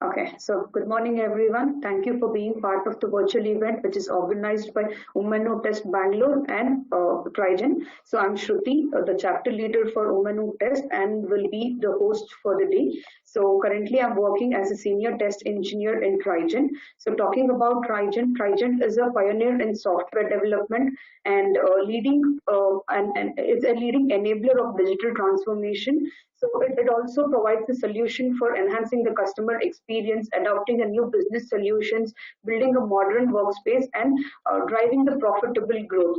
Okay, so good morning, everyone. Thank you for being part of the virtual event, which is organized by Women Who Test Bangalore and Trigent. So I'm Shruti, the chapter leader for Women Who Test, and will be the host for the day. So currently, I'm working as a senior test engineer in Trigent. So talking about Trigent is a pioneer in software development and it's a leading enabler of digital transformation. So it also provides a solution for enhancing the customer experience, adopting a new business solutions, building a modern workspace, and driving the profitable growth.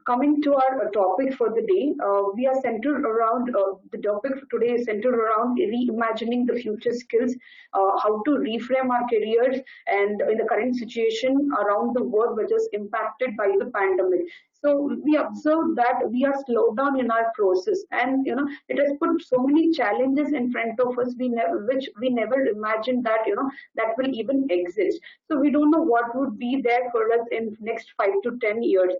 Coming to our topic for the day, we are centered around the topic for today is centered around reimagining the future skills, how to reframe our careers, and in the current situation around the world, which is impacted by the pandemic. So we observe that we are slowed down in our process, and it has put so many challenges in front of us which we never imagined that that will even exist. So we don't know what would be there for us in next 5 to 10 years.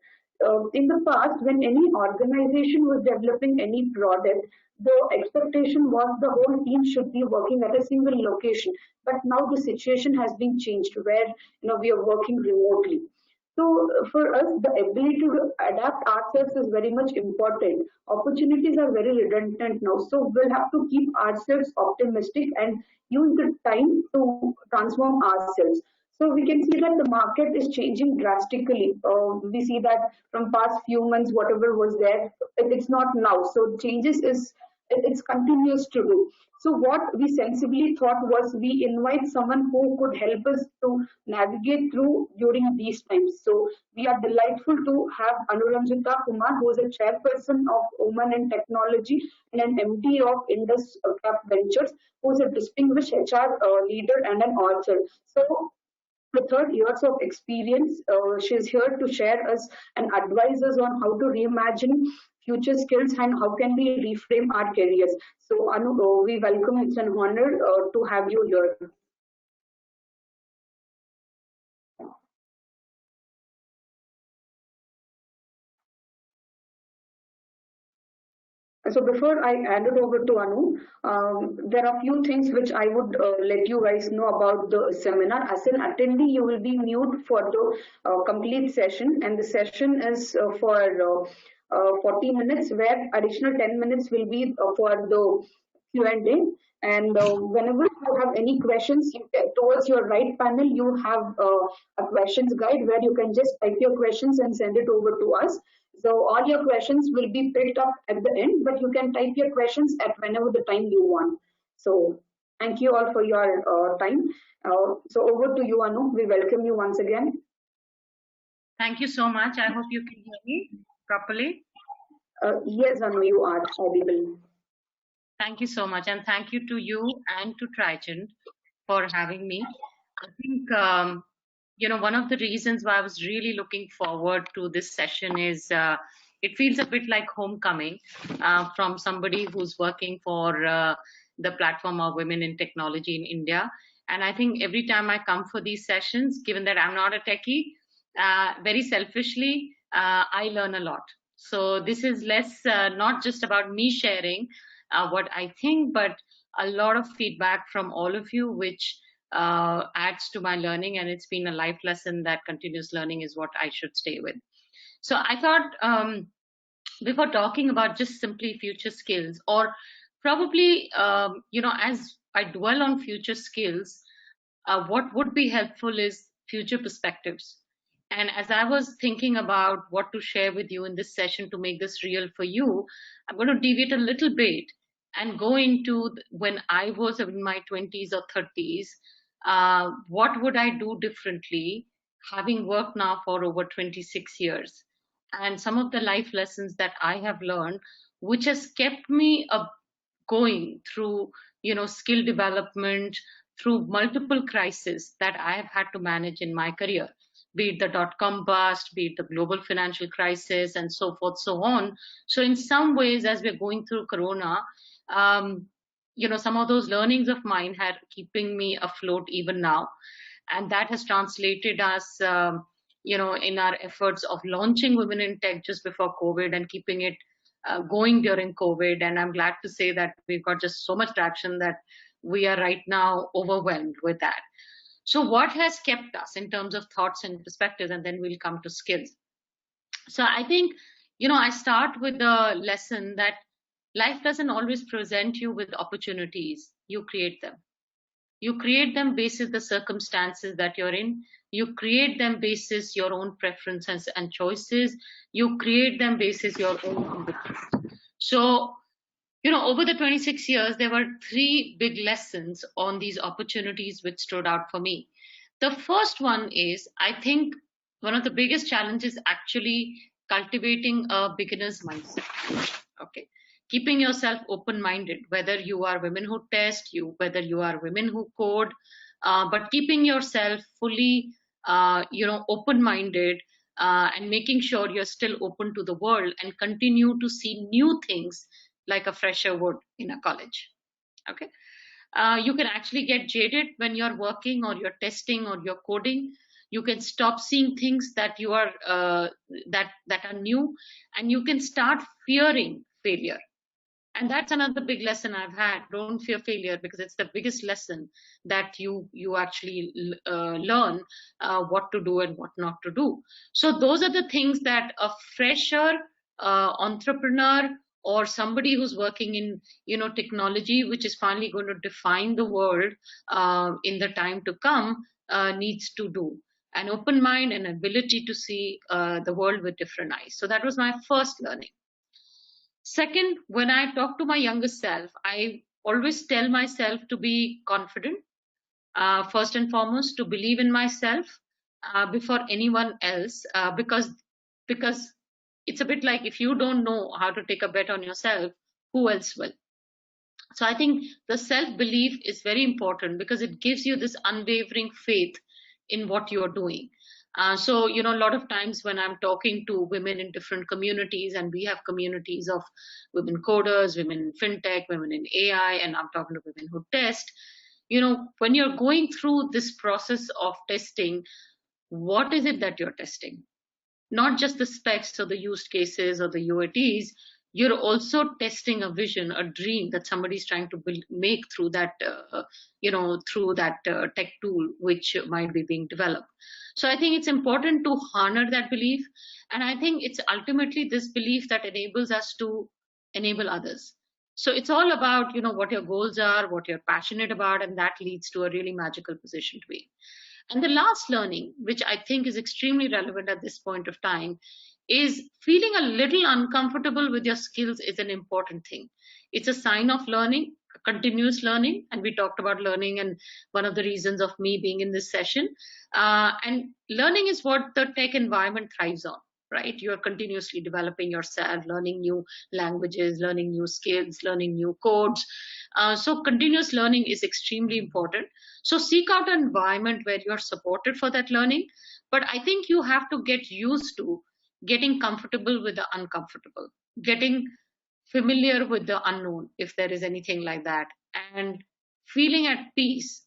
In the past, when any organization was developing any product, the expectation was the whole team should be working at a single location. But now the situation has been changed, where we are working remotely. So for us, the ability to adapt ourselves is very much important. Opportunities are very redundant now, so we'll have to keep ourselves optimistic and use the time to transform ourselves. So we can see that the market is changing drastically. We see that from past few months, whatever was there, it's not now. So changes is it's continuous to do. So what we sensibly thought was we invite someone who could help us to navigate through during these times. So we are delightful to have Anuranjita Kumar, who is a chairperson of Women in Technology and an MD of Indus Cap Ventures, who is a distinguished HR leader and an author. So with her years of experience, she's here to share us and advise us on how to reimagine future skills and how can we reframe our careers. So Anu, we welcome, it's an honor to have you here. So before I hand it over to Anu, there are a few things which I would let you guys know about the seminar. As an attendee, you will be mute for the complete session, and the session is for 40 minutes, where additional 10 minutes will be for the Q&A. And whenever you have any questions, towards your right panel, you have a questions guide where you can just type your questions and send it over to us. So all your questions will be picked up at the end, but you can type your questions at whenever the time you want. So thank you all for your time. So over to you, Anu. We welcome you once again. Thank you so much. I hope you can hear me properly. Yes, Anu, you are audible. Thank you so much, and thank you to you and to Trigent for having me. I think one of the reasons why I was really looking forward to this session is it feels a bit like homecoming from somebody who's working for the platform of Women in Technology in India. And I think every time I come for these sessions, given that I'm not a techie, very selfishly, I learn a lot. So this is less not just about me sharing what I think, but a lot of feedback from all of you, which adds to my learning, and it's been a life lesson that continuous learning is what I should stay with. So I thought before talking about just simply future skills, or probably as I dwell on future skills, what would be helpful is future perspectives. And as I was thinking about what to share with you in this session to make this real for you, I'm going to deviate a little bit and go into when I was in my 20s or 30s. What would I do differently, having worked now for over 26 years? And some of the life lessons that I have learned, which has kept me going through, skill development, through multiple crises that I have had to manage in my career, be it the dot-com bust, be it the global financial crisis, and so forth, so on. So in some ways, as we're going through Corona, some of those learnings of mine had keeping me afloat even now. And that has translated us, in our efforts of launching Women in Tech just before COVID and keeping it going during COVID. And I'm glad to say that we've got just so much traction that we are right now overwhelmed with that. So what has kept us in terms of thoughts and perspectives, and then we'll come to skills. So I think, I start with the lesson that life doesn't always present you with opportunities. You create them. You create them basis the circumstances that you're in. You create them basis your own preferences and choices. You create them basis your own ambitions. So, over the 26 years, there were three big lessons on these opportunities which stood out for me. The first one is, I think one of the biggest challenges actually cultivating a beginner's mindset. Okay. Keeping yourself open-minded, whether you are women who test, whether you are women who code, but keeping yourself fully, open-minded, and making sure you're still open to the world and continue to see new things like a fresher would in a college. Okay. You can actually get jaded when you're working or you're testing or you're coding. You can stop seeing things that you are that are new, and you can start fearing failure. And that's another big lesson I've had. Don't fear failure, because it's the biggest lesson that you actually learn what to do and what not to do. So those are the things that a fresher entrepreneur or somebody who's working in technology, which is finally going to define the world in the time to come, needs to do. An open mind and ability to see the world with different eyes. So that was my first learning. Second, when I talk to my younger self, I always tell myself to be confident, first and foremost, to believe in myself before anyone else, because it's a bit like, if you don't know how to take a bet on yourself, who else will? So I think the self-belief is very important, because it gives you this unwavering faith in what you're doing. So, a lot of times when I'm talking to women in different communities, and we have communities of women coders, women in fintech, women in AI, and I'm talking to women who test, when you're going through this process of testing, what is it that you're testing? Not just the specs or the use cases or the UATs, you're also testing a vision, a dream that somebody's trying to make through that, tech tool, which might be being developed. So I think it's important to honor that belief. And I think it's ultimately this belief that enables us to enable others. So it's all about, what your goals are, what you're passionate about, and that leads to a really magical position to be. And the last learning, which I think is extremely relevant at this point of time, is feeling a little uncomfortable with your skills is an important thing. It's a sign of learning, continuous learning. And we talked about learning and one of the reasons of me being in this session. And learning is what the tech environment thrives on, right? You're continuously developing yourself, learning new languages, learning new skills, learning new codes. So continuous learning is extremely important. So seek out an environment where you're supported for that learning. But I think you have to get used to getting comfortable with the uncomfortable, getting familiar with the unknown, if there is anything like that, and feeling at peace,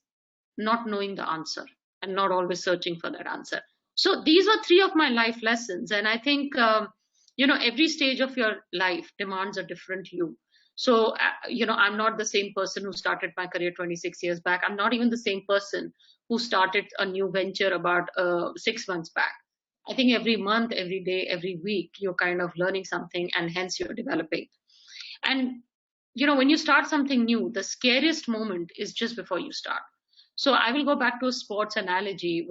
not knowing the answer and not always searching for that answer. So these were three of my life lessons. And I think, every stage of your life demands a different you. So, I'm not the same person who started my career 26 years back. I'm not even the same person who started a new venture about 6 months back. I think every month, every day, every week, you're kind of learning something, and hence you're developing. And, when you start something new, the scariest moment is just before you start. So I will go back to a sports analogy.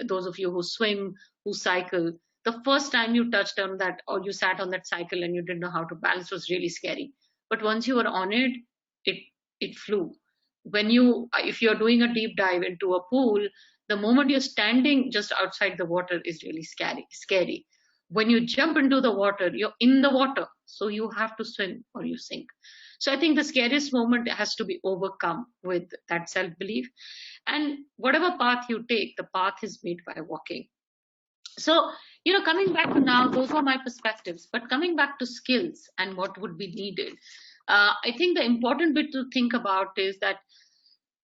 Those of you who swim, who cycle, the first time you touched on that, or you sat on that cycle and you didn't know how to balance, was really scary. But once you were on it, it flew. If you're doing a deep dive into a pool, the moment you're standing just outside the water is really scary. When you jump into the water, you're in the water. So you have to swim or you sink. So I think the scariest moment has to be overcome with that self-belief. And whatever path you take, the path is made by walking. So, coming back to now, those were my perspectives. But coming back to skills and what would be needed, I think the important bit to think about is that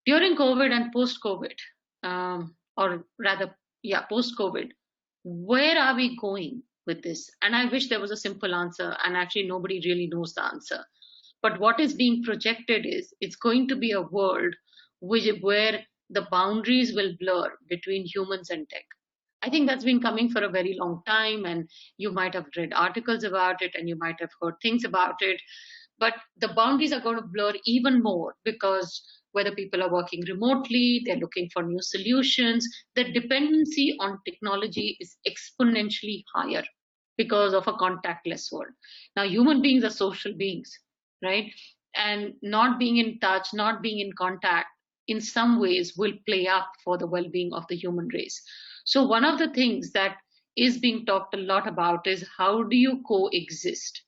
during COVID and post-COVID, post-COVID, where are we going with this? And I wish there was a simple answer, and actually nobody really knows the answer. But what is being projected is it's going to be a world where the boundaries will blur between humans and tech. I think that's been coming for a very long time, and you might have read articles about it and you might have heard things about it. But the boundaries are going to blur even more because whether people are working remotely, they're looking for new solutions, the dependency on technology is exponentially higher because of a contactless world. Now, human beings are social beings, right? And not being in touch, not being in contact, in some ways will play up for the well being of the human race. So, one of the things that is being talked a lot about is how do you coexist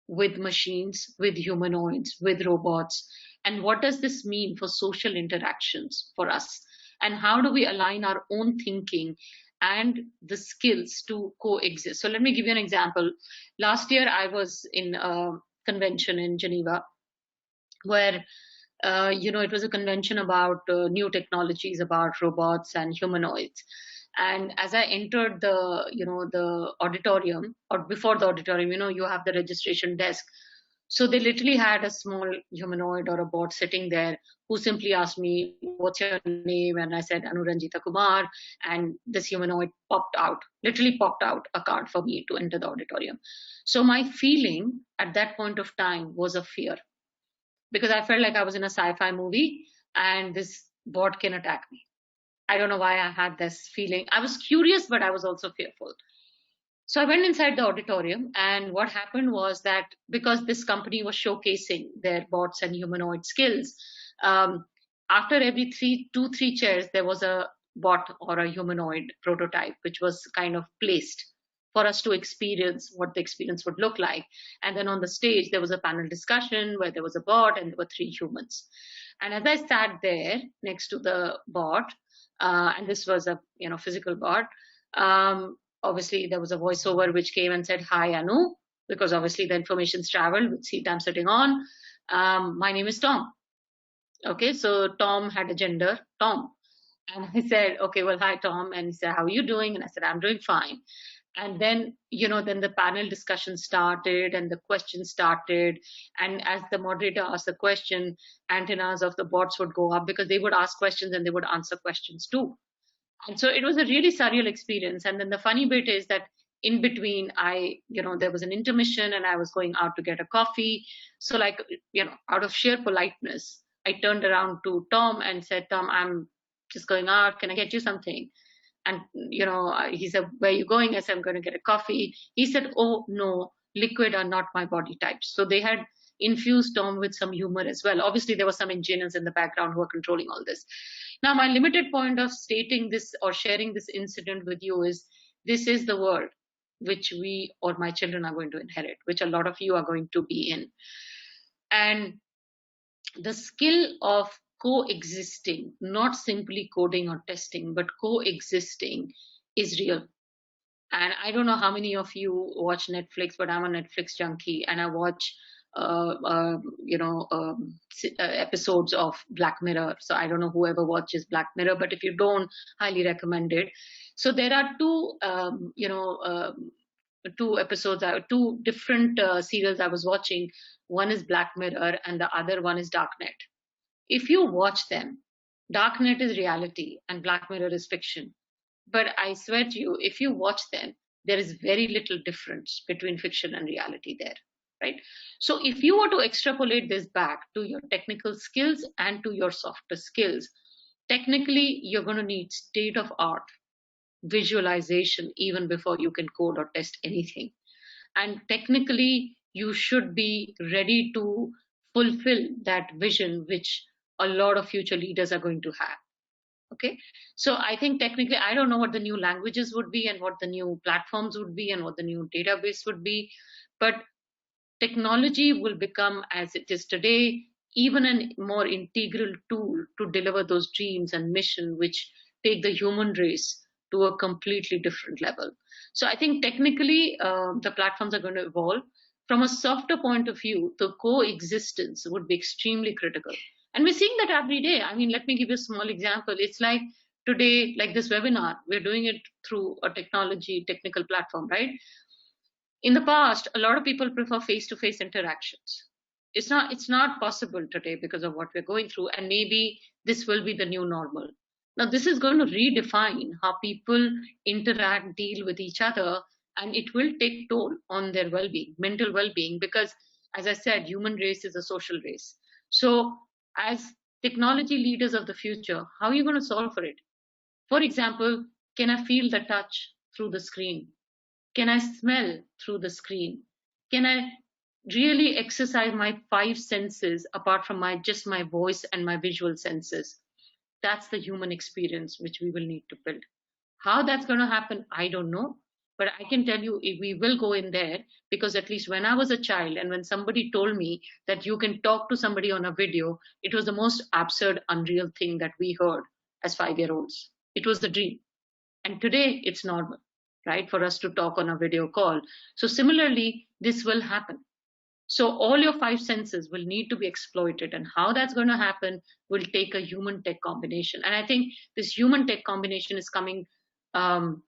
with machines, with humanoids, with robots, and what does this mean for social interactions for us? And how do we align our own thinking and the skills to coexist? So let me give you an example. Last year, I was in a convention in Geneva where it was a convention about new technologies, about robots and humanoids. And as I entered the auditorium, or before the auditorium, you have the registration desk. So they literally had a small humanoid or a bot sitting there who simply asked me, "What's your name?" And I said, "Anuranjita Kumar." And this humanoid literally popped out a card for me to enter the auditorium. So my feeling at that point of time was a fear, because I felt like I was in a sci-fi movie and this bot can attack me. I don't know why I had this feeling. I was curious, but I was also fearful. So I went inside the auditorium, and what happened was that because this company was showcasing their bots and humanoid skills, um, after every two, three chairs, there was a bot or a humanoid prototype, which was kind of placed for us to experience what the experience would look like. And then on the stage, there was a panel discussion where there was a bot and there were three humans. And as I sat there next to the bot, and this was a physical bot, obviously there was a voiceover which came and said, "Hi, Anu," because obviously the information's traveled with seat I'm sitting on. My name is Tom. Okay, so Tom had a gender, Tom. And I said, "Okay, well, hi, Tom." And he said, "How are you doing?" And I said, "I'm doing fine." And then, then the panel discussion started and the questions started. And as the moderator asked the question, antennas of the bots would go up because they would ask questions and they would answer questions too. And so it was a really surreal experience. And then the funny bit is that in between, there was an intermission and I was going out to get a coffee. So out of sheer politeness, I turned around to Tom and said, "Tom, I'm just going out. Can I get you something?" And, he said, "Where are you going?" I said, "I'm going to get a coffee." He said, "Oh, no, liquid are not my body types." So they had infused Tom with some humor as well. Obviously, there were some engineers in the background who were controlling all this. Now, my limited point of stating this or sharing this incident with you is this is the world which we or my children are going to inherit, which a lot of you are going to be in. And the skill of coexisting, not simply coding or testing, but coexisting is real. And I don't know how many of you watch Netflix, but I'm a Netflix junkie and I watch episodes of Black Mirror. So I don't know whoever watches Black Mirror, but if you don't, highly recommend it. So there are two episodes, two different serials I was watching. One is Black Mirror and the other one is Darknet. If you watch them, Darknet is reality and Black Mirror is fiction. But I swear to you, if you watch them, there is very little difference between fiction and reality there, right? So if you were to extrapolate this back to your technical skills and to your softer skills, technically, you're going to need state-of-art visualization even before you can code or test anything. And technically, you should be ready to fulfill that vision which a lot of future leaders are going to have. Okay, so I think technically, I don't know what the new languages would be and what the new platforms would be and what the new database would be, but technology will become, as it is today, even a more integral tool to deliver those dreams and mission which take the human race to a completely different level. So I think technically the platforms are going to evolve. From a softer point of view, the coexistence would be extremely critical. And we're seeing that every day. I mean, let me give you a small example. It's like today, like this webinar, we're doing it through a technical platform, right? In the past, a lot of people prefer face-to-face interactions. It's not possible today because of what we're going through, and maybe this will be the new normal. Now this is going to redefine how people interact, deal with each other, and it will take toll on their well-being, mental well-being, because as I said, human race is a social race. So as technology leaders of the future, how are you going to solve for it? For example, can I feel the touch through the screen? Can I smell through the screen? Can I really exercise my five senses apart from my voice and my visual senses? That's the human experience which we will need to build. How that's going to happen, I don't know. But I can tell you, if we will go in there, because at least when I was a child and when somebody told me that you can talk to somebody on a video, it was the most absurd, unreal thing that we heard as 5-year olds. It was the dream. And today it's normal, right, for us to talk on a video call. So similarly, this will happen. So all your five senses will need to be exploited, and how that's going to happen will take a human tech combination. And I think this human tech combination is coming um,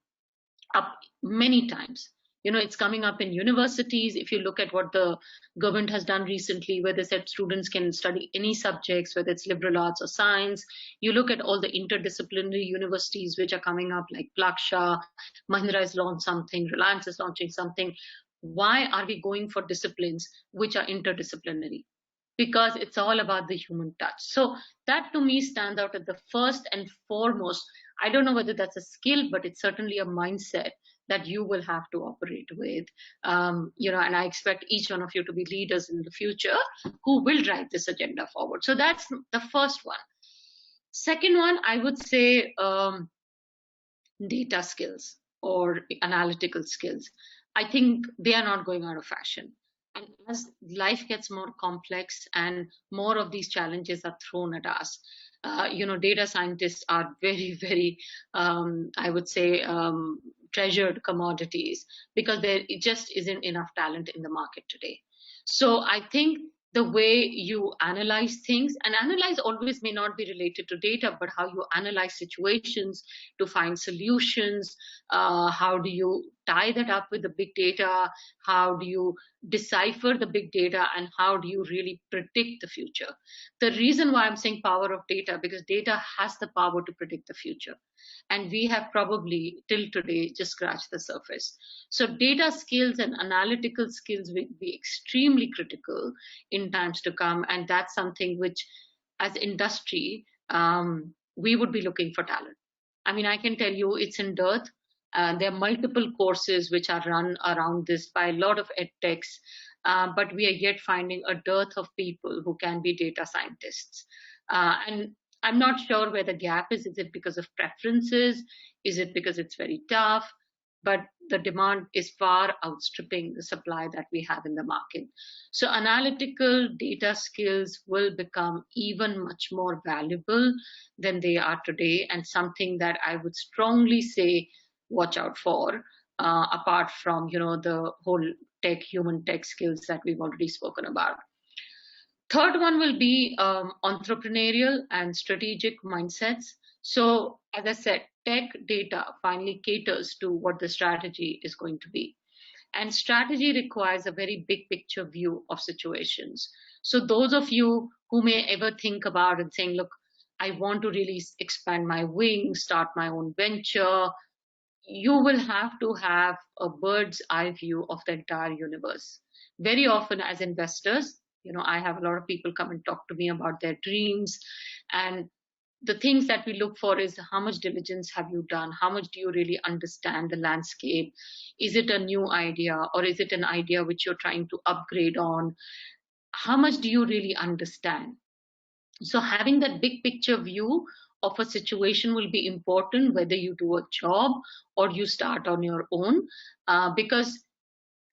up many times. It's coming up in universities. If you look at what the government has done recently, where they said students can study any subjects, whether it's liberal arts or science. You look at all the interdisciplinary universities which are coming up, like Plaksha, Mahindra has launched something, Reliance is launching something. Why are we going for disciplines which are interdisciplinary? Because it's all about the human touch. So that to me stands out as the first and foremost. I don't know whether that's a skill, but it's certainly a mindset that you will have to operate with. And I expect each one of you to be leaders in the future who will drive this agenda forward. So that's the first one. Second one, I would say data skills or analytical skills. I think they are not going out of fashion. And as life gets more complex and more of these challenges are thrown at us, data scientists are very, very, I would say, treasured commodities, because there just isn't enough talent in the market today. So I think the way you analyze things, and analyze always may not be related to data, but how you analyze situations to find solutions. How do you tie that up with the big data? How do you decipher the big data, and how do you really predict the future? The reason why I'm saying power of data, because data has the power to predict the future. And we have probably till today just scratched the surface. So data skills and analytical skills will be extremely critical in times to come. And that's something which, as industry, we would be looking for talent. I mean, I can tell you it's in dearth. There are multiple courses which are run around this by a lot of edtechs, but we are yet finding a dearth of people who can be data scientists. And I'm not sure where the gap is. Is it because of preferences? Is it because it's very tough? But the demand is far outstripping the supply that we have in the market. So analytical data skills will become even much more valuable than they are today, and something that I would strongly say watch out for, apart from the whole human tech skills that we've already spoken about. Third one will be entrepreneurial and strategic mindsets. So as I said, tech data finally caters to what the strategy is going to be. And strategy requires a very big picture view of situations. So those of you who may ever think about and saying, look, I want to really expand my wings, start my own venture, you will have to have a bird's eye view of the entire universe. Very often as investors, I have a lot of people come and talk to me about their dreams, and the things that we look for is how much diligence have you done? How much do you really understand the landscape? Is it a new idea, or is it an idea which you're trying to upgrade on? How much do you really understand? So having that big picture view of a situation will be important, whether you do a job or you start on your own, because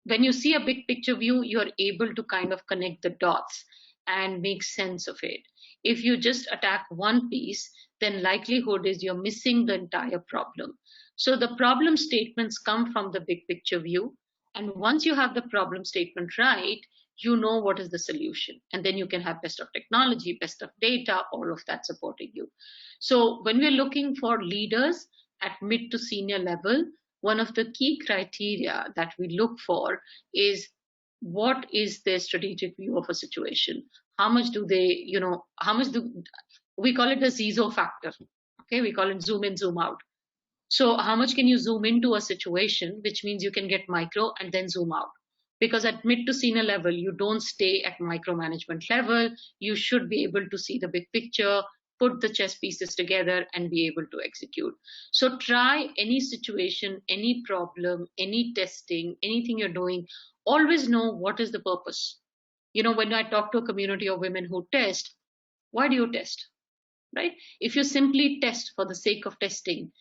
when you see a big picture view, you're able to kind of connect the dots and make sense of it. If you just attack one piece, then likelihood is you're missing the entire problem. So the problem statements come from the big picture view. And once you have the problem statement right, you know what is the solution. And then you can have best of technology, best of data, all of that supporting you. So when we're looking for leaders at mid to senior level, one of the key criteria that we look for is what is their strategic view of a situation? How much do they, how much do we call it the ZIZO factor? Okay, we call it zoom in, zoom out. So how much can you zoom into a situation, which means you can get micro and then zoom out. Because at mid to senior level, you don't stay at micromanagement level. You should be able to see the big picture, put the chess pieces together and be able to execute. So try any situation, any problem, any testing, anything you're doing, always know what is the purpose. When I talk to a community of women who test, why do you test? Right? If you simply test for the sake of testing,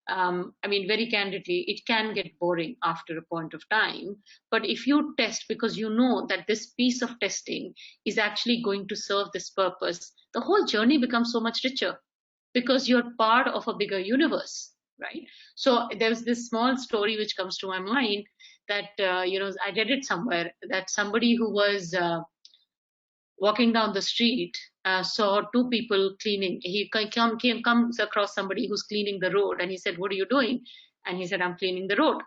I mean, very candidly, it can get boring after a point of time. But if you test because you know that this piece of testing is actually going to serve this purpose, the whole journey becomes so much richer because you're part of a bigger universe, right? So there's this small story which comes to my mind that, I read it somewhere that somebody who was walking down the street, saw two people cleaning. He comes across somebody who's cleaning the road, and he said, "What are you doing?" And he said, "I'm cleaning the road."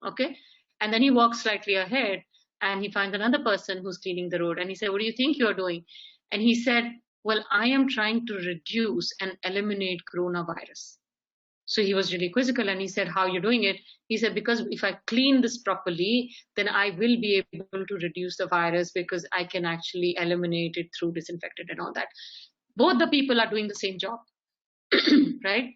Okay, and then he walks slightly ahead, and he finds another person who's cleaning the road, and he said, "What do you think you're doing?" And he said, "Well, I am trying to reduce and eliminate coronavirus." So he was really quizzical and he said, "How are you doing it?" He said, "Because if I clean this properly, then I will be able to reduce the virus because I can actually eliminate it through disinfectant and all that." Both the people are doing the same job, right?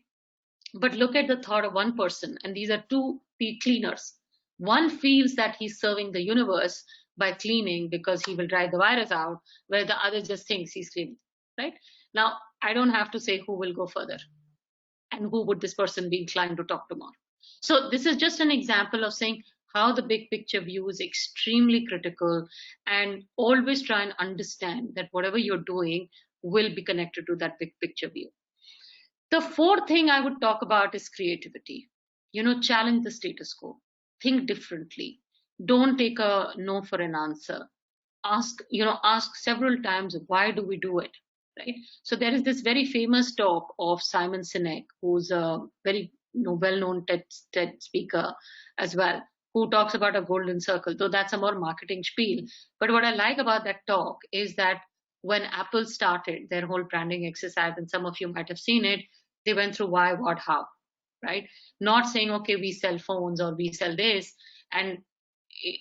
But look at the thought of one person, and these are two cleaners. One feels that he's serving the universe by cleaning because he will drive the virus out, where the other just thinks he's cleaning, right? Now, I don't have to say who will go further and who would this person be inclined to talk to more. So this is just an example of saying how the big picture view is extremely critical, and always try and understand that whatever you're doing will be connected to that big picture view. The fourth thing I would talk about is creativity. Challenge the status quo, think differently, don't take a no for an answer, ask several times, why do we do it, right? So there is this very famous talk of Simon Sinek, who's a very well-known TED speaker as well, who talks about a golden circle, though that's a more marketing spiel. But what I like about that talk is that when Apple started their whole branding exercise, and some of you might have seen it, they went through why, what, how, right? Not saying, okay, we sell phones or we sell this. And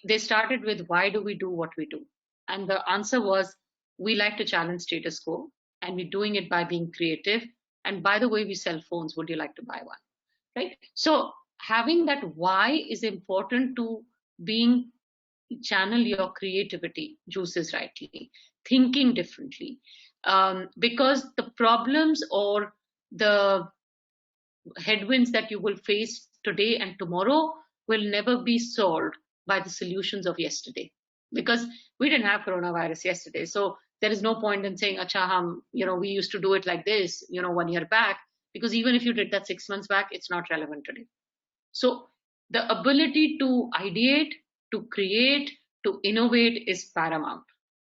they started with, why do we do what we do? And the answer was, we like to challenge status quo, and we're doing it by being creative. And by the way, we sell phones. Would you like to buy one? Right? So having that why is important to being channel your creativity juices rightly, thinking differently. Because the problems or the headwinds that you will face today and tomorrow will never be solved by the solutions of yesterday, because we didn't have coronavirus yesterday. So there is no point in saying, acha, we used to do it like this, 1 year back, because even if you did that 6 months back, it's not relevant today. So the ability to ideate, to create, to innovate is paramount,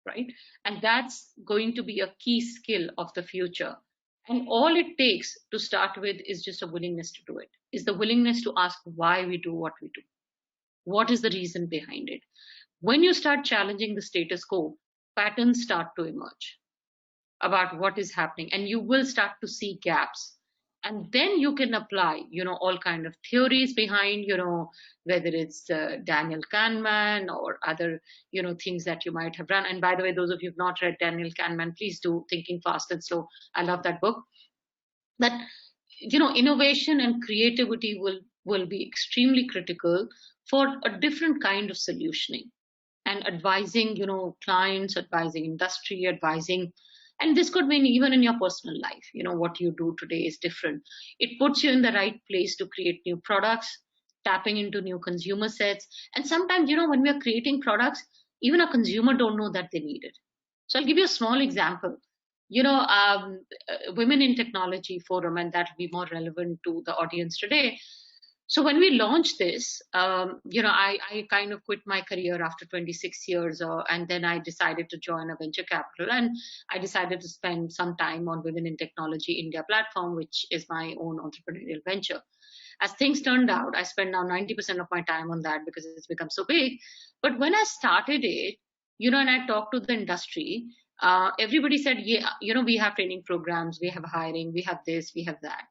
right? And that's going to be a key skill of the future. And all it takes to start with is just a willingness to do it, is the willingness to ask why we do what we do. What is the reason behind it? When you start challenging the status quo, patterns start to emerge about what is happening, and you will start to see gaps. And then you can apply, all kind of theories behind, whether it's Daniel Kahneman or other, things that you might have run. And by the way, those of you who've not read Daniel Kahneman, please do, Thinking Fast and Slow. I love that book. That, innovation and creativity will be extremely critical for a different kind of solutioning and advising, clients, advising industry, advising. And this could mean even in your personal life, what you do today is different. It puts you in the right place to create new products, tapping into new consumer sets. And sometimes, when we are creating products, even a consumer don't know that they need it. So I'll give you a small example. Women in Technology Forum, and that will be more relevant to the audience today. So when we launched this, I kind of quit my career after 26 years, and then I decided to join a venture capital, and I decided to spend some time on Women in Technology India platform, which is my own entrepreneurial venture. As things turned out, I spend now 90% of my time on that because it's become so big. But when I started it, and I talked to the industry, everybody said, yeah, we have training programs, we have hiring, we have this, we have that.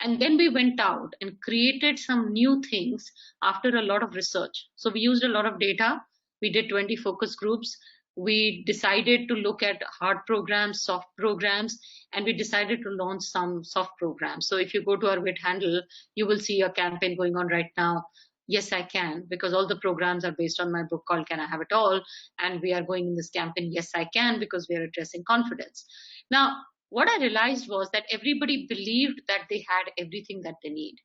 And then we went out and created some new things after a lot of research. So we used a lot of data. We did 20 focus groups. We decided to look at hard programs, soft programs, and we decided to launch some soft programs. So if you go to our WIT handle, you will see a campaign going on right now. Yes, I can, because all the programs are based on my book called Can I Have It All? And we are going in this campaign, Yes, I Can, because we are addressing confidence. Now, what I realized was that everybody believed that they had everything that they need.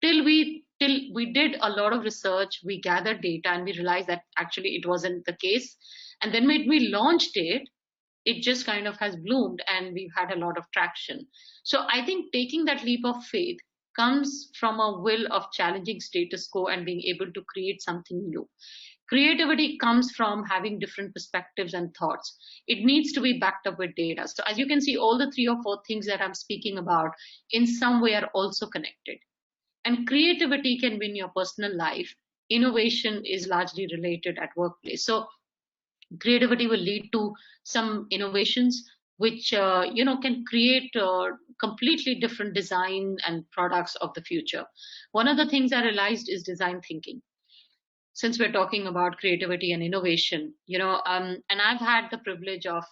Till we did a lot of research, we gathered data, and we realized that actually it wasn't the case. And then when we launched it, it just kind of has bloomed, and we've had a lot of traction. So I think taking that leap of faith comes from a will of challenging status quo and being able to create something new. Creativity comes from having different perspectives and thoughts. It needs to be backed up with data. So as you can see, all the 3 or 4 things that I'm speaking about in some way are also connected. And creativity can be in your personal life. Innovation is largely related at workplace. So creativity will lead to some innovations which can create completely different design and products of the future. One of the things I realized is design thinking. Since we're talking about creativity and innovation, and I've had the privilege of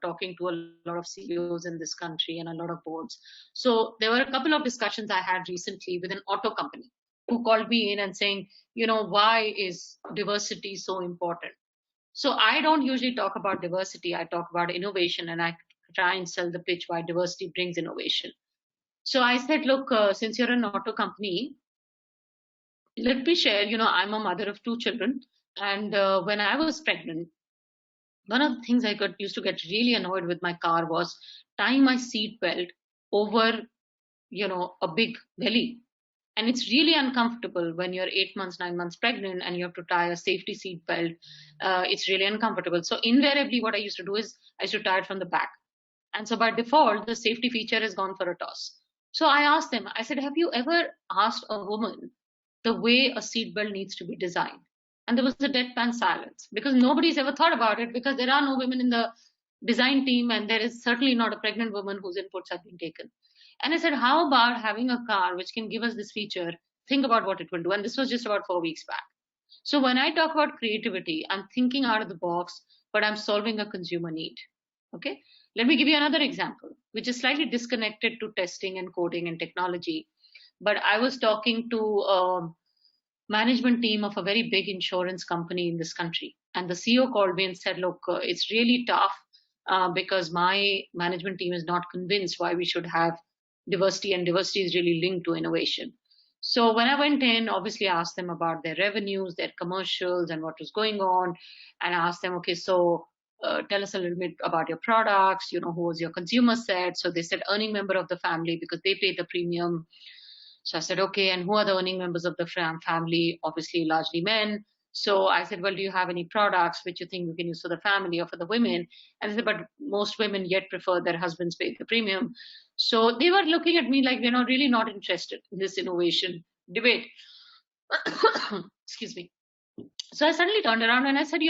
talking to a lot of CEOs in this country and a lot of boards. So there were a couple of discussions I had recently with an auto company who called me in and saying, why is diversity so important? So I don't usually talk about diversity. I talk about innovation, and I try and sell the pitch why diversity brings innovation. So I said, look, since you're an auto company, let me share, I'm a mother of 2 children. And when I was pregnant, one of the things I used to get really annoyed with my car was tying my seat belt over, a big belly. And it's really uncomfortable when you're 8 months, 9 months pregnant and you have to tie a safety seat belt. It's really uncomfortable. So invariably what I used to do is I used to tie it from the back. And so by default, the safety feature is gone for a toss. So I asked them, I said, have you ever asked a woman the way a seatbelt needs to be designed? And there was a deadpan silence because nobody's ever thought about it, because there are no women in the design team, and there is certainly not a pregnant woman whose inputs have been taken. And I said, how about having a car which can give us this feature? Think about what it will do. And this was just about 4 weeks back. So when I talk about creativity, I'm thinking out of the box, but I'm solving a consumer need. Okay. Let me give you another example, which is slightly disconnected to testing and coding and technology. But I was talking to a management team of a very big insurance company in this country. And the CEO called me and said, look, it's really tough because my management team is not convinced why we should have diversity, and diversity is really linked to innovation. So when I went in, obviously I asked them about their revenues, their commercials, and what was going on. And I asked them, okay, so tell us a little bit about your products, who was your consumer set. So they said earning member of the family because they pay the premium. So I said, okay, and who are the earning members of the family? Obviously, largely men. So I said, well, do you have any products which you think we can use for the family or for the women? And they said, but most women yet prefer their husbands pay the premium. So they were looking at me like, really not interested in this innovation debate. Excuse me. So I suddenly turned around and I said,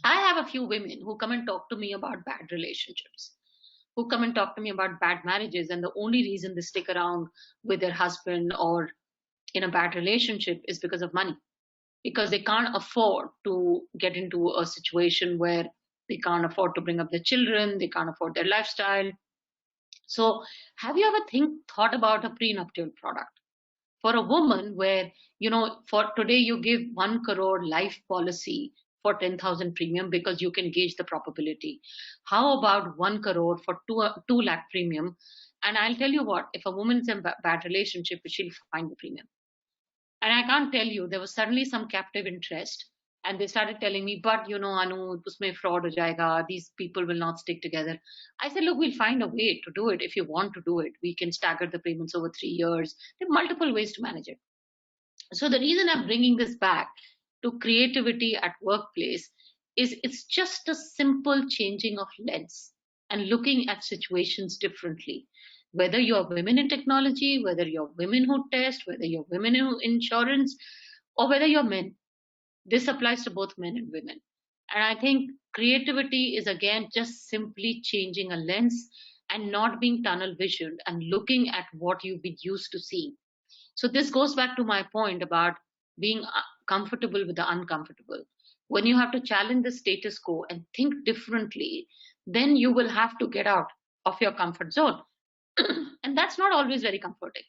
I have a few women who come and talk to me about bad relationships, who come and talk to me about bad marriages, and the only reason they stick around with their husband or in a bad relationship is because of money, because they can't afford to get into a situation where they can't afford to bring up their children, they can't afford their lifestyle. So have you ever thought about a prenuptial product for a woman where, for today you give 1 crore life policy for 10,000 premium because you can gauge the probability? How about 1 crore for 2 lakh premium? And I'll tell you what, if a woman's in a bad relationship, she'll find the premium. And I can't tell you, there was suddenly some captive interest. And they started telling me, but Anu, usme fraud ho jayega, these people will not stick together. I said, look, we'll find a way to do it. If you want to do it, we can stagger the payments over 3 years. There are multiple ways to manage it. So the reason I'm bringing this back to creativity at workplace is it's just a simple changing of lens and looking at situations differently. whether you're women in technology, whether you're women who test, whether you're women in insurance, or whether you're men. This applies to both men and women. And I think creativity is again just simply changing a lens and not being tunnel visioned and looking at what you've been used to seeing. So this goes back to my point about being comfortable with the uncomfortable. When you have to challenge the status quo and think differently, then you will have to get out of your comfort zone. And that's not always very comforting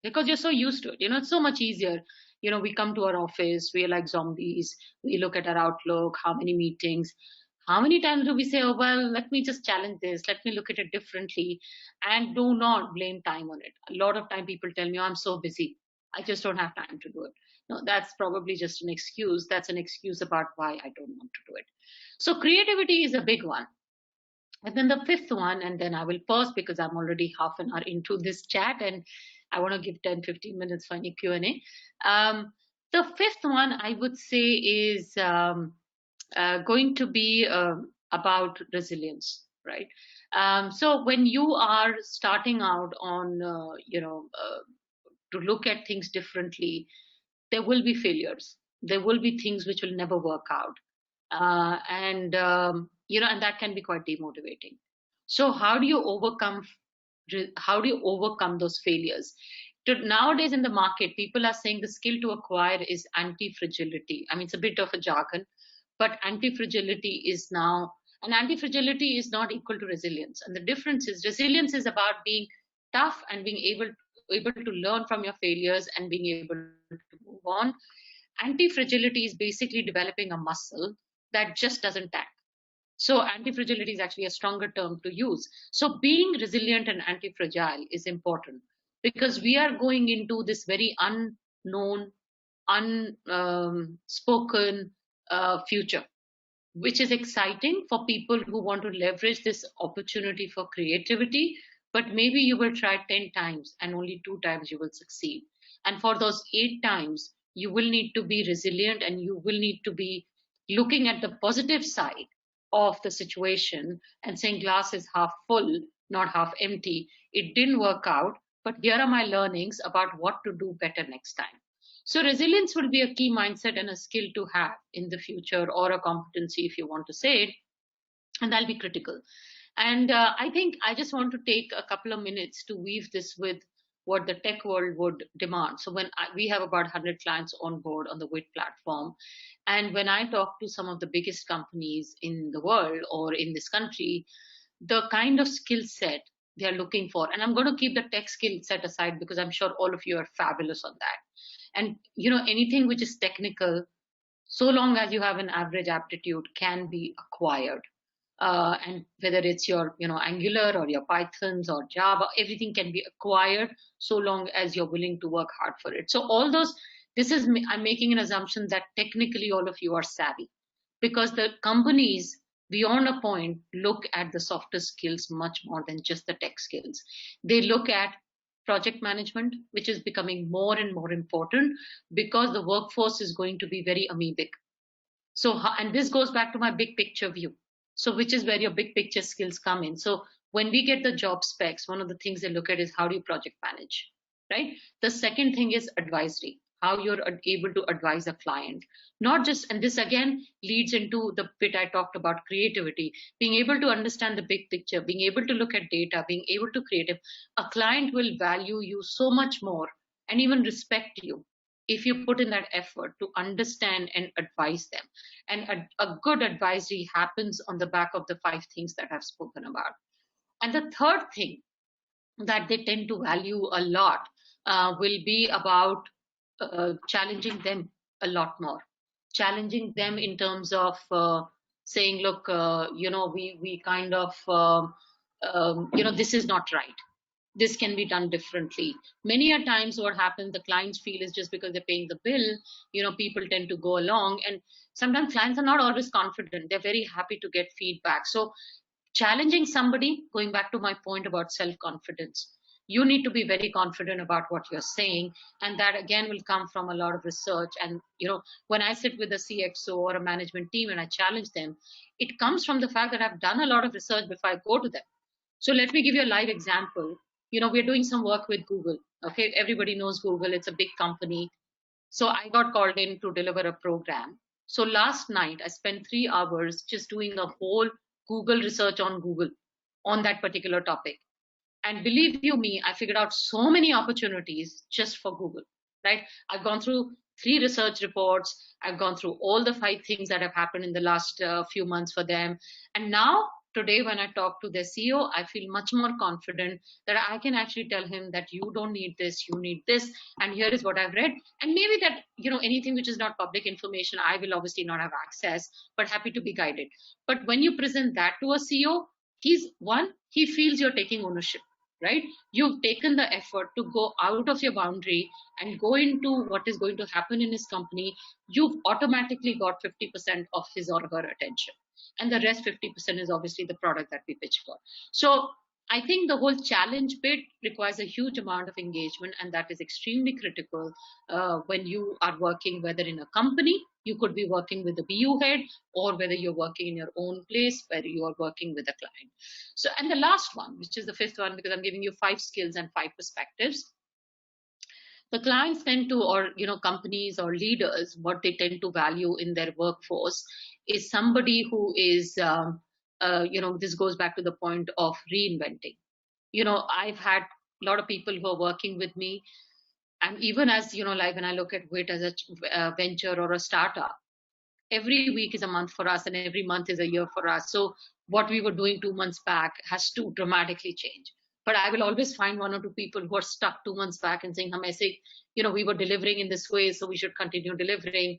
because you're so used to it. It's so much easier. We come to our office, we are like zombies. We look at our Outlook, how many meetings. How many times do we say, oh, well, let me just challenge this, let me look at it differently, and do not blame time on it. A lot of time people tell me, oh, I'm so busy, I just don't have time to do it. No, that's probably just an excuse. That's an excuse about why I don't want to do it. So creativity is a big one. And then the fifth one, and then I will pause because I'm already half an hour into this chat and I want to give 10, 15 minutes for any Q&A. The fifth one I would say is going to be about resilience, right? So when you are starting out on, to look at things differently, there will be failures. There will be things which will never work out. And that can be quite demotivating. So how do you overcome those failures? Nowadays in the market, people are saying the skill to acquire is anti-fragility. I mean, it's a bit of a jargon, but anti-fragility is now, and anti-fragility is not equal to resilience. And the difference is resilience is about being tough and being able to learn from your failures and being able to move on. Anti-fragility is basically developing a muscle that just doesn't tank. So anti-fragility is actually a stronger term to use. So being resilient and anti-fragile is important because we are going into this very unknown, unspoken future, which is exciting for people who want to leverage this opportunity for creativity. But maybe you will try 10 times and only 2 times you will succeed. And for those 8 times, you will need to be resilient and you will need to be looking at the positive side of the situation and saying glass is half full, not half empty. It didn't work out, but here are my learnings about what to do better next time. So resilience will be a key mindset and a skill to have in the future, or a competency if you want to say it, and that'll be critical. And I think I just want to take a couple of minutes to weave this with what the tech world would demand. So we have about 100 clients on board on the WiT platform. And when I talk to some of the biggest companies in the world or in this country, the kind of skill set they're looking for, and I'm going to keep the tech skill set aside because I'm sure all of you are fabulous on that. And, anything which is technical, so long as you have an average aptitude, can be acquired. And whether it's your Angular or your Pythons or Java, everything can be acquired so long as you're willing to work hard for it. So all those, I'm making an assumption that technically all of you are savvy, because the companies beyond a point look at the softer skills much more than just the tech skills. They look at project management, which is becoming more and more important because the workforce is going to be very amoebic. So, and this goes back to my big picture view. So which is where your big picture skills come in. So when we get the job specs, one of the things they look at is how do you project manage, right? The second thing is advisory, how you're able to advise a client, not just, and this again leads into the bit I talked about, creativity, being able to understand the big picture, being able to look at data, being able to create. A client will value you so much more and even respect you if you put in that effort to understand and advise them. And a good advisory happens on the back of the 5 things that I've spoken about. And the third thing that they tend to value a lot will be about challenging them a lot more. Challenging them in terms of saying, look, we kind of, this is not right. This can be done differently. Many a times what happens, the clients feel is just because they're paying the bill, people tend to go along. And sometimes clients are not always confident. They're very happy to get feedback. So challenging somebody, going back to my point about self-confidence, you need to be very confident about what you're saying. And that again will come from a lot of research. And, when I sit with a CXO or a management team and I challenge them, it comes from the fact that I've done a lot of research before I go to them. So let me give you a live example. we're doing some work with Google. Okay, everybody knows Google, it's a big company. So I got called in to deliver a program. So last night I spent 3 hours just doing a whole Google research on Google on that particular topic. And believe you me, I figured out so many opportunities just for Google, right? I've gone through 3 research reports. I've gone through all the 5 things that have happened in the last few months for them. And now, today, when I talk to their CEO, I feel much more confident that I can actually tell him that you don't need this, you need this, and here is what I've read. And maybe that, anything which is not public information, I will obviously not have access, but happy to be guided. But when you present that to a CEO, he feels you're taking ownership, right? You've taken the effort to go out of your boundary and go into what is going to happen in his company. You've automatically got 50% of his or her attention. And the rest 50% is obviously the product that we pitch for. So I think the whole challenge bit requires a huge amount of engagement, and that is extremely critical when you are working, whether in a company, you could be working with the BU head, or whether you're working in your own place where you are working with a client. So, and the last one, which is the fifth one, because I'm giving you 5 skills and 5 perspectives. The clients tend to, or companies or leaders, what they tend to value in their workforce is somebody who is, this goes back to the point of reinventing. I've had a lot of people who are working with me, and even as like when I look at WiT as a venture or a startup, every week is a month for us and every month is a year for us. So what we were doing 2 months back has to dramatically change. But I will always find 1 or 2 people who are stuck 2 months back and saying, Hamesik, we were delivering in this way, so we should continue delivering.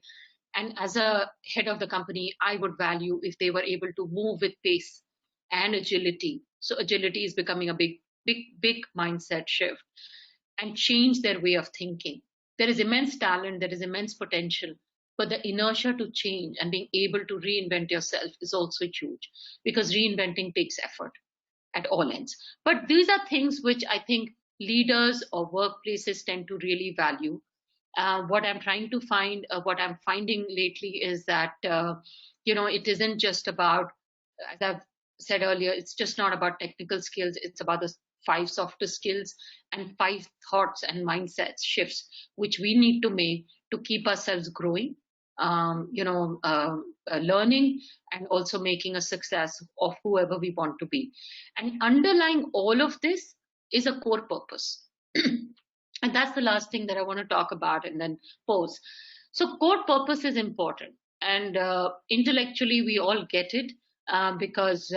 And as a head of the company, I would value if they were able to move with pace and agility. So agility is becoming a big mindset shift and change their way of thinking. There is immense talent, there is immense potential, but the inertia to change and being able to reinvent yourself is also huge, because reinventing takes effort at all ends. But these are things which I think leaders or workplaces tend to really value. What I'm trying to find, what I'm finding lately is that, it isn't just about, as I've said earlier, it's just not about technical skills. It's about the 5 softer skills and 5 thoughts and mindsets shifts, which we need to make to keep ourselves growing, learning, and also making a success of whoever we want to be. And underlying all of this is a core purpose. And that's the last thing that I want to talk about and then pose. So core purpose is important. And intellectually, we all get it because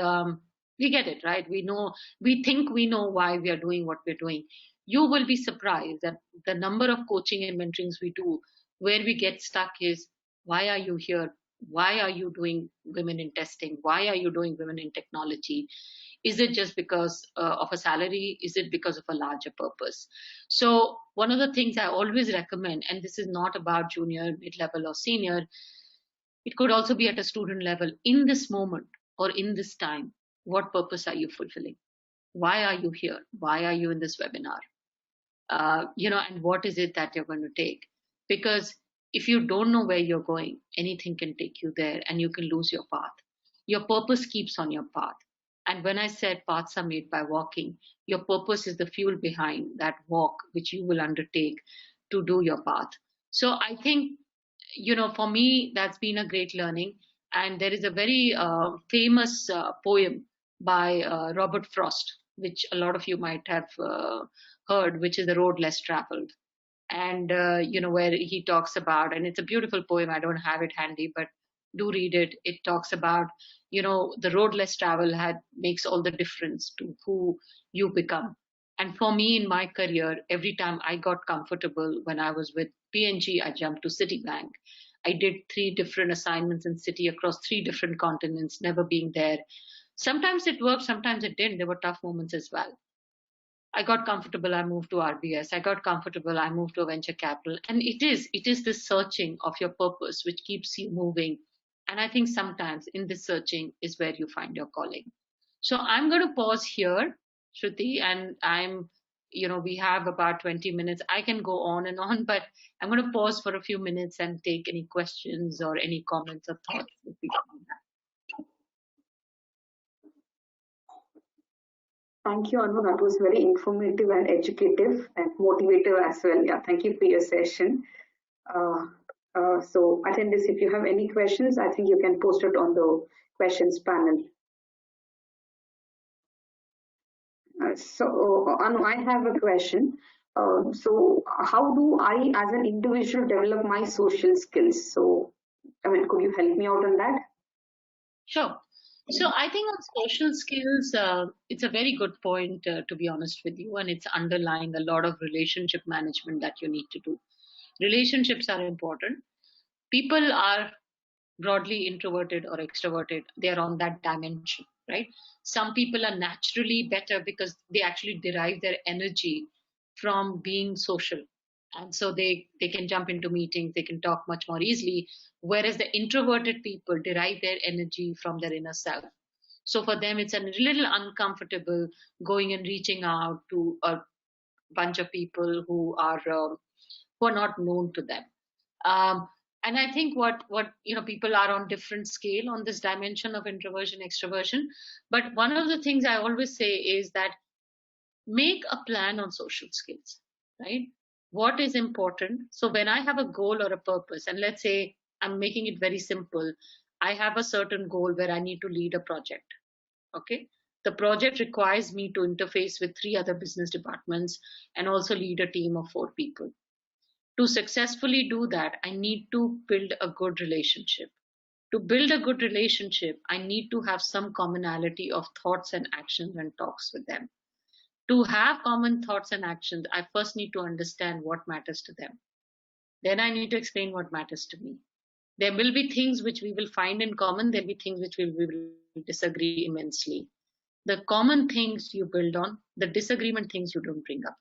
we get it, right? We think we know why we are doing what we're doing. You will be surprised that the number of coaching and mentorings we do, where we get stuck is, why are you here? Why are you doing women in testing? Why are you doing women in technology? Is it just because of a salary? Is it because of a larger purpose? So one of the things I always recommend, and this is not about junior, mid-level, or senior, it could also be at a student level. In this moment or in this time, what purpose are you fulfilling? Why are you here? Why are you in this webinar? And what is it that you're going to take? Because if you don't know where you're going, anything can take you there and you can lose your path. Your purpose keeps on your path. And when I said paths are made by walking, your purpose is the fuel behind that walk, which you will undertake to do your path. So I think, for me, that's been a great learning. And there is a very famous poem by Robert Frost, which a lot of you might have heard, which is The Road Less Traveled. And, where he talks about, and it's a beautiful poem, I don't have it handy, but do read it. It talks about, the road less travel makes all the difference to who you become. And for me in my career, every time I got comfortable, when I was with PNG, I jumped to Citibank. I did 3 different assignments in Citi across 3 different continents, never being there. Sometimes it worked, sometimes it didn't. There were tough moments as well. I got comfortable, I moved to RBS. I got comfortable, I moved to venture capital. And it is this searching of your purpose which keeps you moving. And I think sometimes in this searching is where you find your calling. So I'm going to pause here, Shruti, and we have about 20 minutes. I can go on and on, but I'm going to pause for a few minutes and take any questions or any comments or thoughts that we can have. Thank you, Anu. That was very informative and educative and motivative as well. Yeah, thank you for your session. Uh, so, attendees, if you have any questions, I think you can post it on the questions panel. Anu, I have a question. So, how do I, as an individual, develop my social skills? So, I mean, could you help me out on that? Sure. So I think on social skills, it's a very good point, to be honest with you, and it's underlying a lot of relationship management that you need to do. Relationships are important. People are broadly introverted or extroverted. They are on that dimension, right? Some people are naturally better because they actually derive their energy from being social. And so they can jump into meetings, they can talk much more easily. Whereas the introverted people derive their energy from their inner self. So for them, it's a little uncomfortable going and reaching out to a bunch of people who are not known to them. Um, and I think what people are on different scale on this dimension of introversion extroversion. But one of the things I always say is that make a plan on social skills, right? What is important? So when I have a goal or a purpose, and let's say I'm making it very simple, I have a certain goal where I need to lead a project. Okay. The project requires me to interface with 3 other business departments and also lead a team of 4 people. To successfully do that, I need to build a good relationship. To build a good relationship, I need to have some commonality of thoughts and actions and talks with them. To have common thoughts and actions, I first need to understand what matters to them. Then I need to explain what matters to me. There will be things which we will find in common, there will be things which we will disagree immensely. The common things you build on, the disagreement things you don't bring up.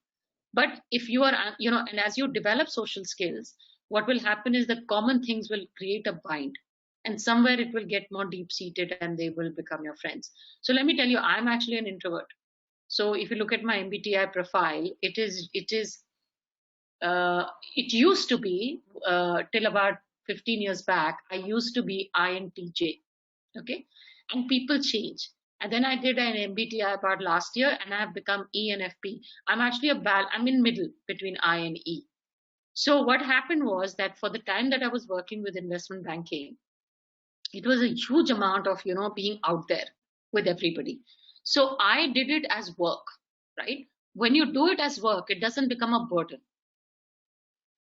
But if you are, and as you develop social skills, what will happen is the common things will create a bind. And somewhere it will get more deep seated and they will become your friends. So let me tell you, I'm actually an introvert. So if you look at my MBTI profile, it used to be till about 15 years back, I used to be INTJ. Okay. And people change. And then I did an MBTI about last year and I have become ENFP. I'm actually I'm in middle between I and E. So what happened was that for the time that I was working with investment banking, it was a huge amount of, being out there with everybody. So I did it as work, right? When you do it as work, it doesn't become a burden.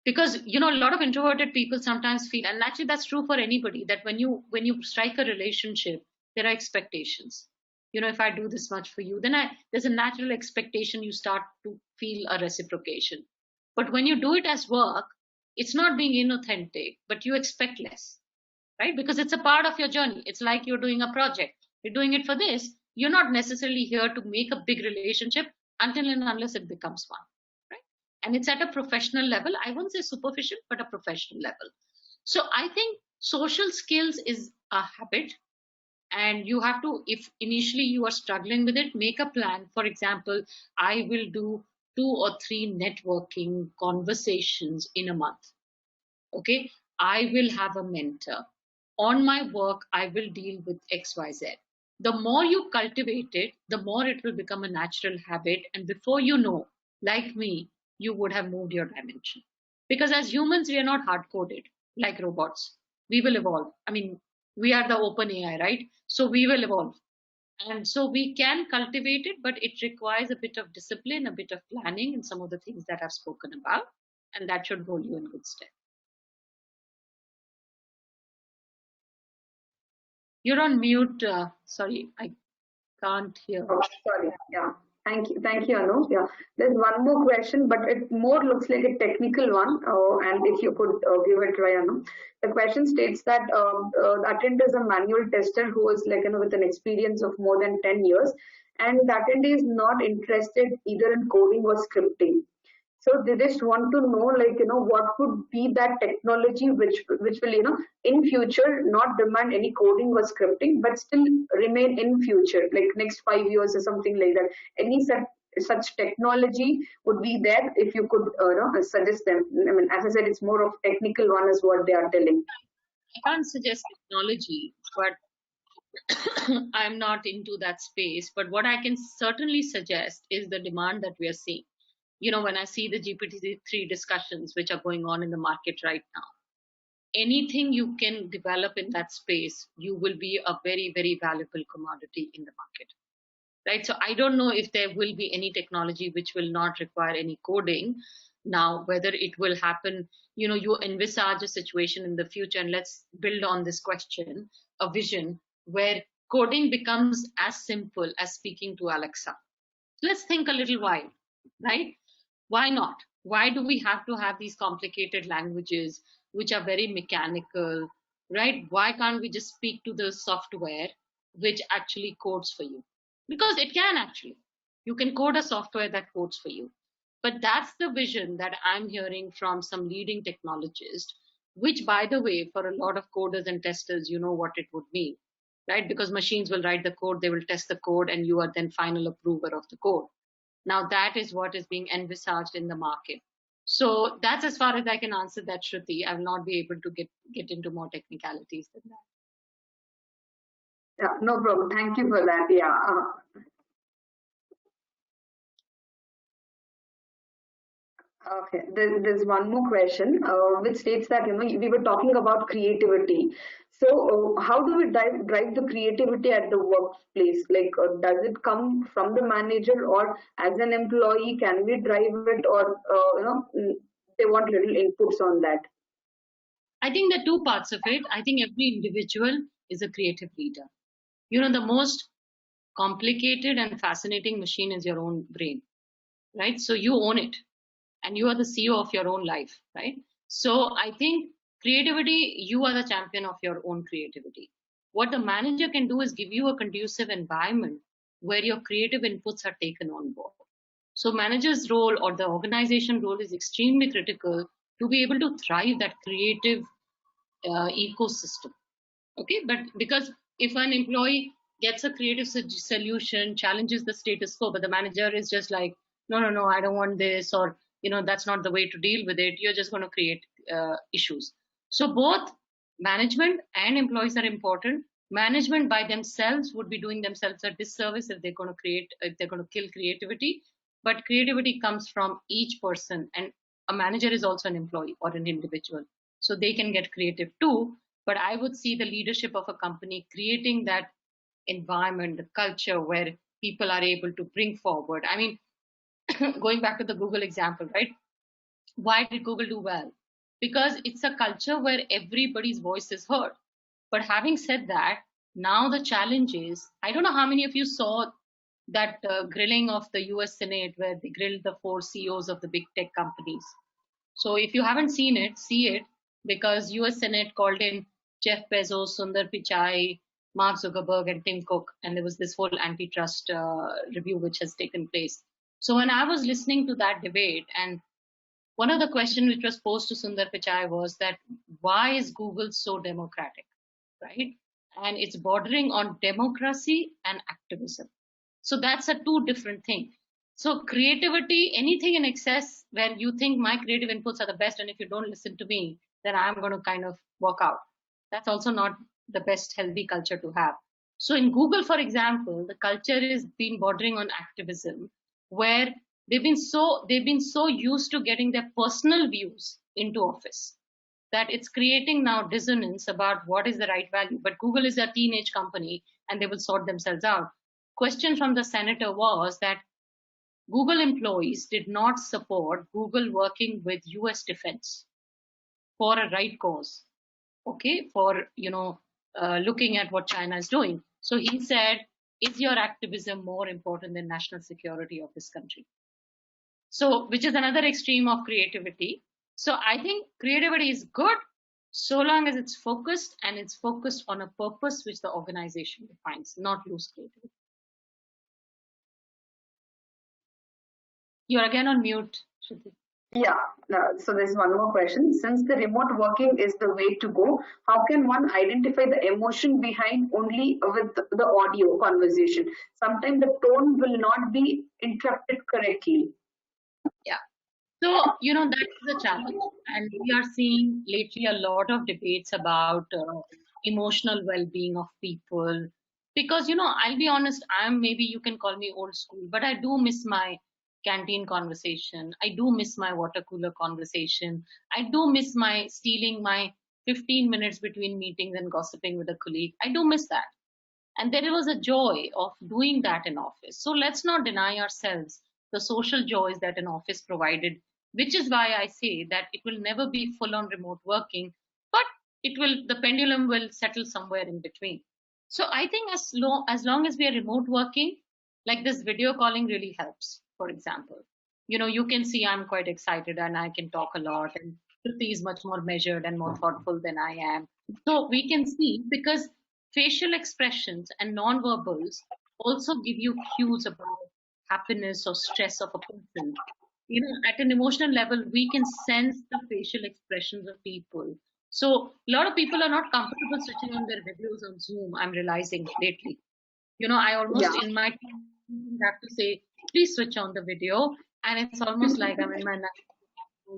Because a lot of introverted people sometimes feel, and actually that's true for anybody, that when you strike a relationship, there are expectations. If I do this much for you, then there's a natural expectation, you start to feel a reciprocation. But when you do it as work, it's not being inauthentic, but you expect less, right? Because it's a part of your journey. It's like you're doing a project, you're doing it for this. You're not necessarily here to make a big relationship until and unless it becomes one, right? And it's at a professional level. I won't say superficial, but a professional level. So I think social skills is a habit, and you have to, if initially you are struggling with it, make a plan. For example, I will do 2 or 3 networking conversations in a month. Okay, I will have a mentor. On my work, I will deal with XYZ. The more you cultivate it, the more it will become a natural habit. And before you know, like me, you would have moved your dimension. Because as humans, we are not hard coded like robots. We will evolve. I mean, we are the open AI, right? So we will evolve. And so we can cultivate it, but it requires a bit of discipline, a bit of planning, and some of the things that I've spoken about. And that should hold you in good stead. You're on mute. Sorry, I can't hear. Oh, sorry. Yeah. Thank you, Anu. Yeah. There's one more question, but it more looks like a technical one. And if you could give it a try, Anu. The question states that the attendee is a manual tester who is with an experience of more than 10 years, and the attendee is not interested either in coding or scripting. So they just want to know, what could be that technology which will, in future not demand any coding or scripting, but still remain in future, like next 5 years or something like that. Any such technology would be there if you could suggest them. I mean, as I said, it's more of technical one is what they are telling. I can't suggest technology, but I'm not into that space, but what I can certainly suggest is the demand that we are seeing. When I see the GPT-3 discussions which are going on in the market right now, anything you can develop in that space, you will be a very, very valuable commodity in the market. Right? So I don't know if there will be any technology which will not require any coding. Now, whether it will happen, you envisage a situation in the future, and let's build on this question, a vision where coding becomes as simple as speaking to Alexa. Let's think a little while, right? Why not? Why do we have to have these complicated languages which are very mechanical, right? Why can't we just speak to the software which actually codes for you? Because it can actually. You can code a software that codes for you. But that's the vision that I'm hearing from some leading technologists, which, by the way, for a lot of coders and testers, you know what it would mean, right? Because machines will write the code, they will test the code, and you are then final approver of the code. Now that is what is being envisaged in the market. So that's as far as I can answer that, Shruti. I will not be able to get into more technicalities than that. Yeah, no problem. Thank you for that. Yeah. Okay, there's one more question, which states that we were talking about creativity. So, how do we drive the creativity at the workplace? Like, does it come from the manager, or as an employee, can we drive it, or they want little inputs on that? I think there are two parts of it. I think every individual is a creative leader. The most complicated and fascinating machine is your own brain, right? So you own it, and you are the CEO of your own life, right? So I think creativity, you are the champion of your own creativity. What the manager can do is give you a conducive environment where your creative inputs are taken on board. So manager's role or the organization role is extremely critical to be able to thrive that creative ecosystem. Okay, but because if an employee gets a creative solution, challenges the status quo, but the manager is just like, no, no, no, I don't want this, or that's not the way to deal with it, you're just going to create issues. So both management and employees are important. Management by themselves would be doing themselves a disservice if they're going to kill creativity. But creativity comes from each person, and a manager is also an employee or an individual, so they can get creative too. But I would see the leadership of a company creating that environment, the culture where people are able to bring forward. I mean, going back to the Google example, right? Why did Google do well? Because it's a culture where everybody's voice is heard. But having said that, now the challenge is, I don't know how many of you saw that grilling of the US Senate where they grilled the four CEOs of the big tech companies. So if you haven't seen it, see it, because US Senate called in Jeff Bezos, Sundar Pichai, Mark Zuckerberg, and Tim Cook, and there was this whole antitrust review which has taken place. So when I was listening to that debate, and one of the questions which was posed to Sundar Pichai was that why is Google so democratic, right? And it's bordering on democracy and activism. So that's a two different thing. So creativity, anything in excess where you think my creative inputs are the best, and if you don't listen to me, then I'm going to kind of walk out. That's also not the best healthy culture to have. So in Google, for example, the culture is been bordering on activism, where they've been so used to getting their personal views into office that it's creating now dissonance about what is the right value. But Google is a teenage company and they will sort themselves out. Question from the senator was that Google employees did not support Google working with US defense for a right cause, okay, for looking at what China is doing. So he said, is your activism more important than national security of this country? So, which is another extreme of creativity. So I think creativity is good so long as it's focused, and it's focused on a purpose which the organization defines, not loose creativity. You're again on mute, Shruti. Yeah, so there's one more question. Since the remote working is the way to go, how can one identify the emotion behind only with the audio conversation? Sometimes the tone will not be interrupted correctly. Yeah. So, that is a challenge. And we are seeing lately a lot of debates about emotional well being of people, because, I'll be honest, maybe you can call me old school, but I do miss my canteen conversation. I do miss my water cooler conversation. I do miss my stealing my 15 minutes between meetings and gossiping with a colleague. I do miss that. And there was a joy of doing that in office. So let's not deny ourselves the social joys that an office provided, which is why I say that it will never be full on remote working, but the pendulum will settle somewhere in between. So I think as long as we are remote working, like this video calling really helps. For example, you can see I'm quite excited and I can talk a lot, and Shruti is much more measured and more thoughtful than I am. So we can see, because facial expressions and non-verbals also give you cues about happiness or stress of a person. At an emotional level, we can sense the facial expressions of people. So a lot of people are not comfortable switching on their videos on Zoom, I'm realizing lately. I almost Yeah. in my team have to say, please switch on the video. And it's almost like I'm in my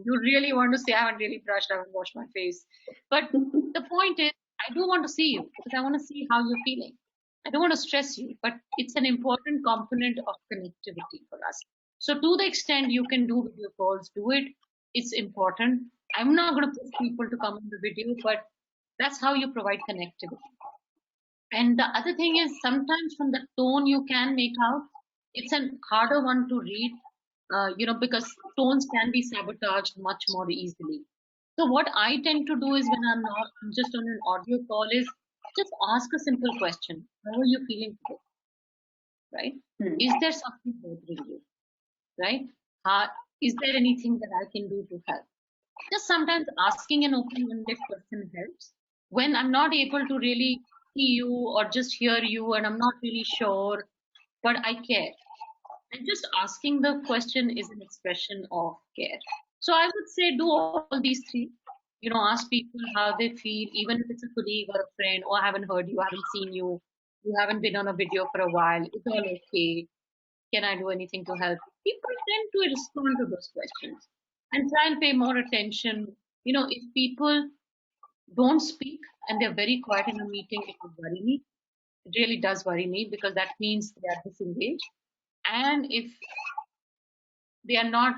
you really want to say, I haven't really brushed, I haven't washed my face. But the point is, I do want to see you because I want to see how you're feeling. I don't want to stress you, but it's an important component of connectivity for us. So to the extent you can do video calls, do it. It's important. I'm not going to push people to come on the video, but that's how you provide connectivity. And the other thing is, sometimes from the tone you can make out, it's a harder one to read, because tones can be sabotaged much more easily. So what I tend to do is, when I'm just on an audio call, is just ask a simple question. How are you feeling today? Right? Is there something bothering you? Right? Is there anything that I can do to help? Just sometimes asking an open-ended question helps. When I'm not able to really see you or just hear you and I'm not really sure, but I care. And just asking the question is an expression of care. So I would say do all these three. Ask people how they feel, even if it's a colleague or a friend. Oh, I haven't heard you, I haven't seen you, you haven't been on a video for a while. It's all okay. Can I do anything to help? People tend to respond to those questions and try and pay more attention. If people don't speak and they're very quiet in a meeting, it would worry me. It really does worry me, because that means they are disengaged. And if they are not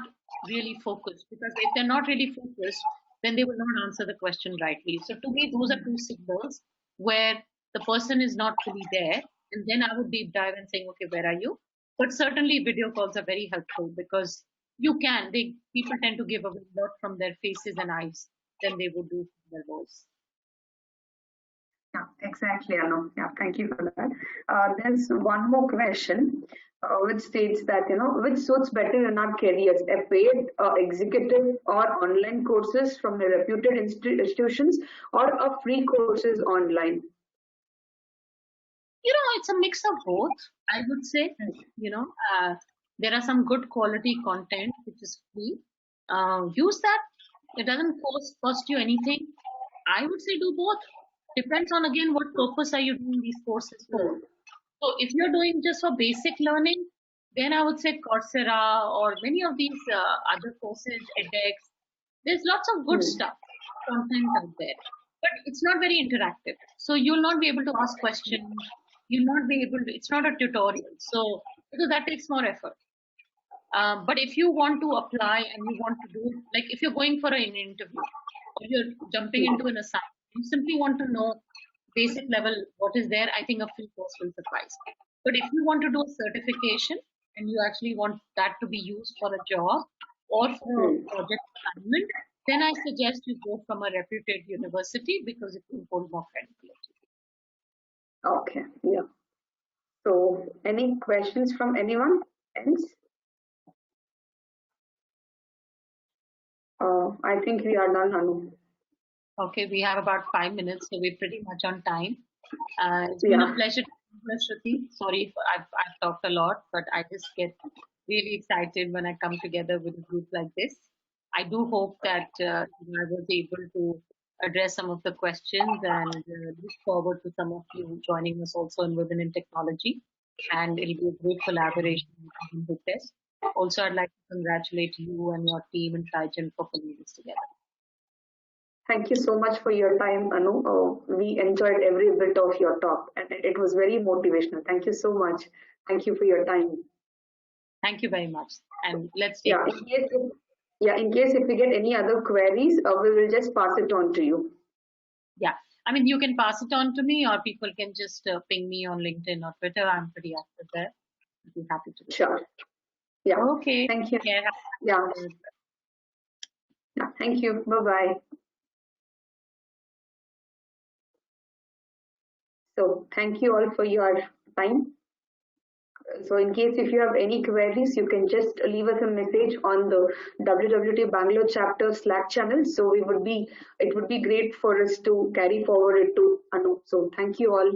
really focused, because if they're not really focused, then they will not answer the question rightly. So to me, those are two signals where the person is not fully there. And then I would deep dive and saying, okay, where are you? But certainly video calls are very helpful, because people tend to give a lot from their faces and eyes than they would do from their voice. Yeah, exactly, Anu. Yeah, thank you for that. There's one more question, which states that, which suits better in our careers, a paid executive or online courses from the reputed institutions, or a free courses online? It's a mix of both, I would say. There are some good quality content which is free. Use that. It doesn't cost you anything. I would say do both. Depends on, again, what purpose are you doing these courses for. So if you're doing just for basic learning, then I would say Coursera or many of these other courses, edX. There's lots of good stuff, content out there, but it's not very interactive. So you'll not be able to ask questions. You'll not be able to. It's not a tutorial. So because that takes more effort. But if you want to apply and you want to do, like if you're going for an interview or you're jumping into an assignment, you simply want to know basic level what is there, I think a free course will suffice. But if you want to do a certification and you actually want that to be used for a job or for a project assignment, then I suggest you go from a reputed university, because it will hold more credibility. Okay, yeah. So, any questions from anyone else? I think we are done, Anu. Okay, we have about 5 minutes, so we're pretty much on time. It's been a pleasure to meet you, Shruti. Sorry if I've talked a lot, but I just get really excited when I come together with a group like this. I do hope that I was able to address some of the questions, and look forward to some of you joining us also in Women in Technology. And it'll be a great collaboration with this. Also, I'd like to congratulate you and your team and Trigent for putting this together. Thank you so much for your time, Anu. We enjoyed every bit of your talk, and it was very motivational. Thank you so much. Thank you for your time. Thank you very much. And let's take Yeah, in case if we get any other queries, we will just pass it on to you. Yeah, I mean, you can pass it on to me, or people can just ping me on LinkedIn or Twitter. I'm pretty active there. I'd be happy to do. Sure. Yeah. Okay. Thank you. Yeah. Yeah. Yeah. Thank you. Bye bye. So thank you all for your time. So in case if you have any queries, you can just leave us a message on the WWT Bangalore chapter Slack channel. So it would be great for us to carry forward it to Anu. So thank you all.